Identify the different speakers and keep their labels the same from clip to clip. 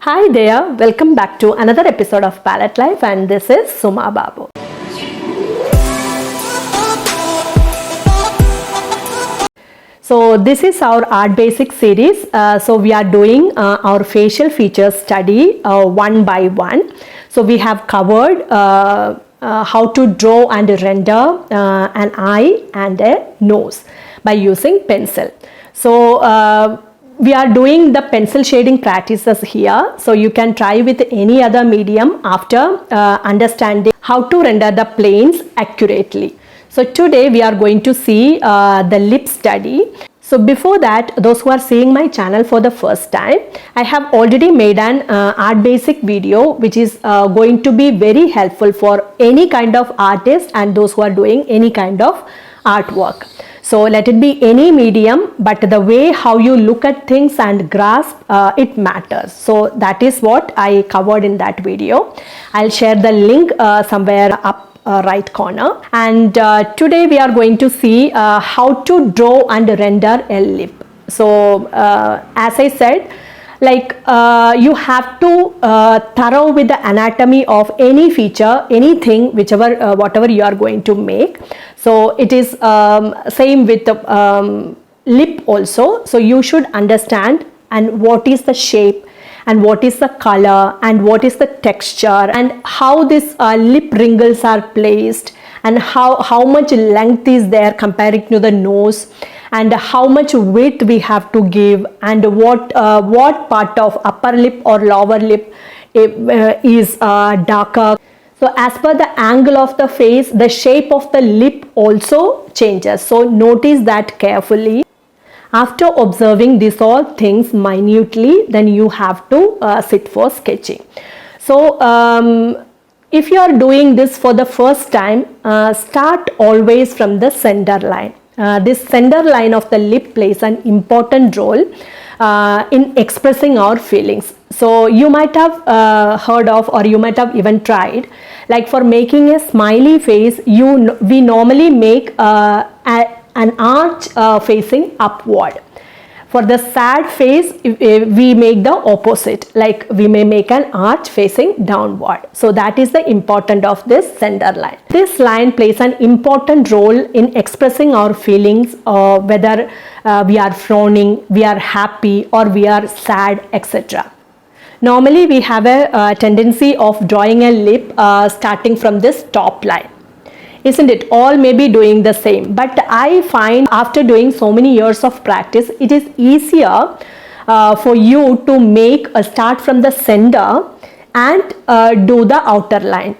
Speaker 1: Hi there, welcome back to another episode of Palette Life, and this is SUMA BABU. So this is our art basic series. So we are doing our facial features study one by one. So we have covered how to draw and render an eye and a nose by using pencil. So we are doing the pencil shading practices here, so you can try with any other medium after understanding how to render the planes accurately. So today we are going to see the lip study. So before that, those who are seeing my channel for the first time, I have already made an art basic video which is going to be very helpful for any kind of artist and those who are doing any kind of artwork. So let it be any medium, but the way how you look at things and grasp it matters. So that is what I covered in that video. I'll share the link somewhere up right corner. And today we are going to see how to draw and render a lip. So as I said, like you have to thorough with the anatomy of any feature, anything, whichever whatever you are going to make. So it is same with the lip also. So you should understand and what is the shape and what is the color and what is the texture and how these lip wrinkles are placed and how much length is there comparing to the nose, and how much width we have to give, and what part of upper lip or lower lip is darker. So as per the angle of the face, the shape of the lip also changes. So notice that carefully. After observing these all things minutely, then you have to sit for sketching. So if you are doing this for the first time, start always from the center line. This center line of the lip plays an important role in expressing our feelings. So you might have heard of, or you might have even tried, like for making a smiley face, we normally make an arch facing upward. For the sad face, we make the opposite, like we may make an arch facing downward. So that is the importance of this center line. This line plays an important role in expressing our feelings, whether we are frowning, we are happy, or we are sad, etc. Normally we have a tendency of drawing a lip starting from this top line. Isn't it? All may be doing the same, but I find after doing so many years of practice, it is easier for you to make a start from the center and do the outer line.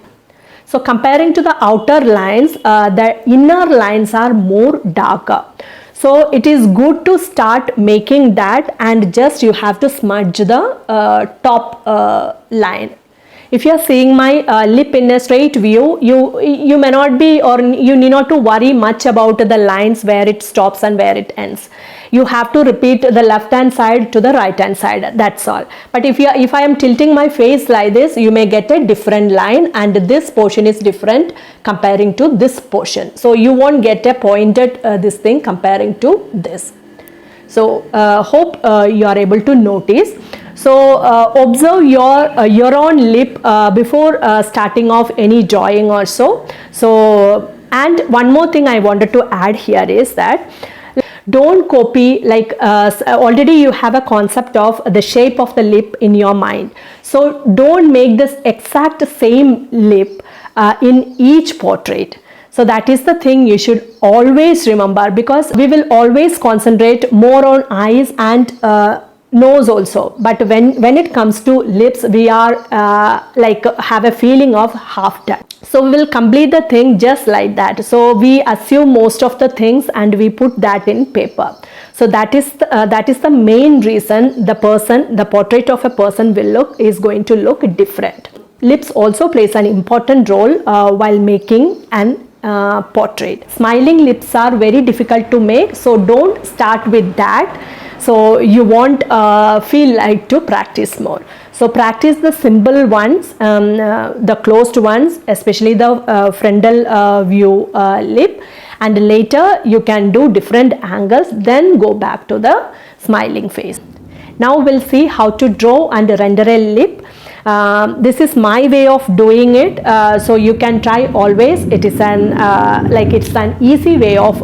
Speaker 1: So comparing to the outer lines, the inner lines are more darker. So it is good to start making that, and just you have to smudge the top line. If you are seeing my lip in a straight view, you may not be, or you need not to worry much about the lines where it stops and where it ends. You have to repeat the left hand side to the right hand side, that's all. But if I am tilting my face like this, you may get a different line, and this portion is different comparing to this portion. So you won't get a pointed this thing comparing to this. So hope you are able to notice. So observe your own lip before starting off any drawing or so. So, and one more thing I wanted to add here is that don't copy, like already you have a concept of the shape of the lip in your mind. So don't make this exact same lip in each portrait. So that is the thing you should always remember, because we will always concentrate more on eyes and nose also, but when it comes to lips, we are like have a feeling of half done. So we will complete the thing just like that. So we assume most of the things and we put that in paper. So that is the main reason the portrait of a person is going to look different. Lips also plays an important role while making an portrait. Smiling lips are very difficult to make, so don't start with that. So you won't feel like to practice more. So practice the simple ones, the closed ones, especially the frontal view lip, and later you can do different angles, then go back to the smiling face. Now we'll see how to draw and render a lip. This is my way of doing it, so you can try always. It is it's an easy way of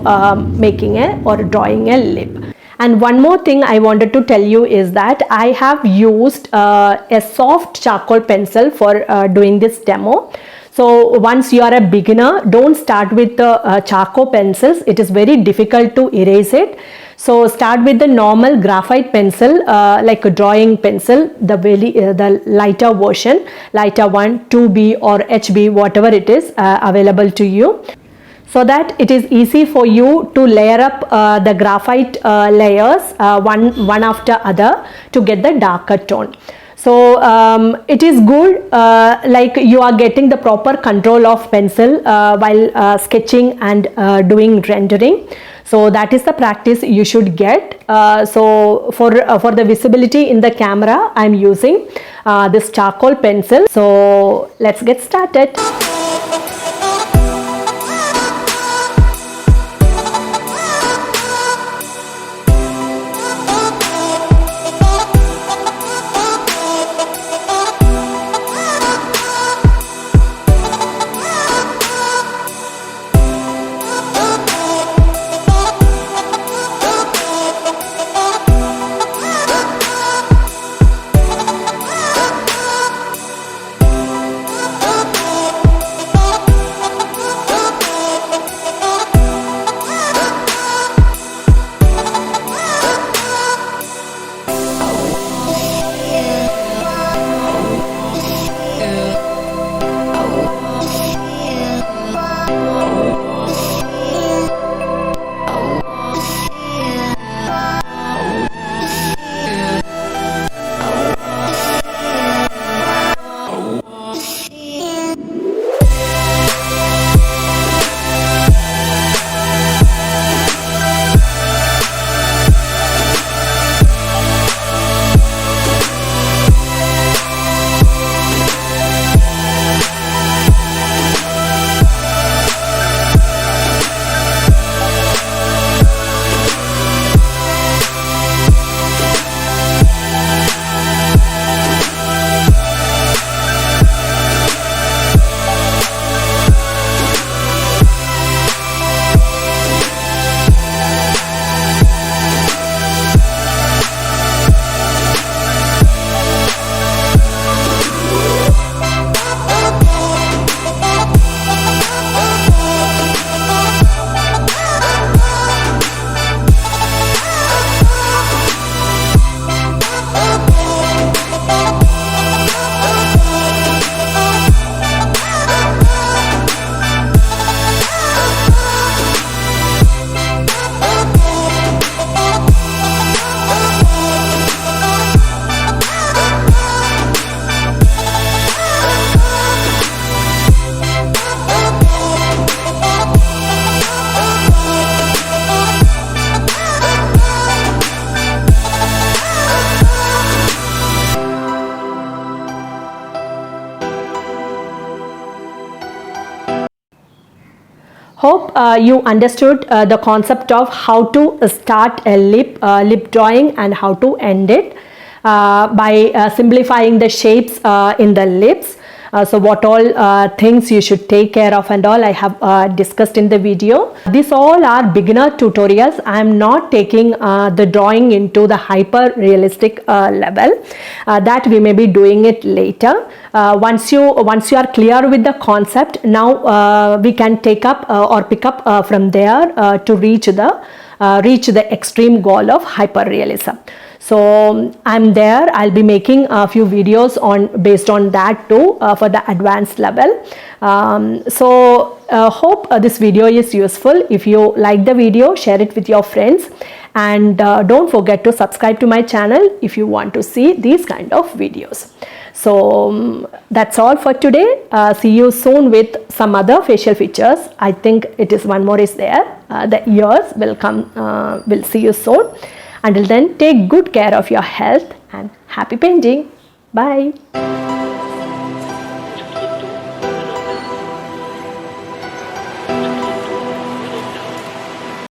Speaker 1: making or drawing a lip. And one more thing I wanted to tell you is that I have used a soft charcoal pencil for doing this demo. So once you are a beginner, don't start with the charcoal pencils. It is very difficult to erase it. So start with the normal graphite pencil, like a drawing pencil, the lighter version, lighter 1, 2B or HB, whatever it is available to you, so that it is easy for you to layer up the graphite layers one after other to get the darker tone. So it is good, like you are getting the proper control of pencil while sketching and doing rendering. So that is the practice you should get. So for the visibility in the camera, I am using this charcoal pencil. So let's get started. Hope you understood the concept of how to start a lip drawing and how to end it by simplifying the shapes in the lips. So what all things you should take care of and all I have discussed in the video. These all are beginner tutorials. I am not taking the drawing into the hyper realistic level. That we may be doing it later. Once you are clear with the concept, now we can take up or pick up from there to reach the extreme goal of hyper realism. So I'm there. I'll be making a few videos based on that too for the advanced level. Hope this video is useful. If you like the video, share it with your friends, and don't forget to subscribe to my channel if you want to see these kind of videos. So that's all for today. See you soon with some other facial features. I think it is one more is there. The ears will come. We'll see you soon. Until then, take good care of your health and happy painting. Bye.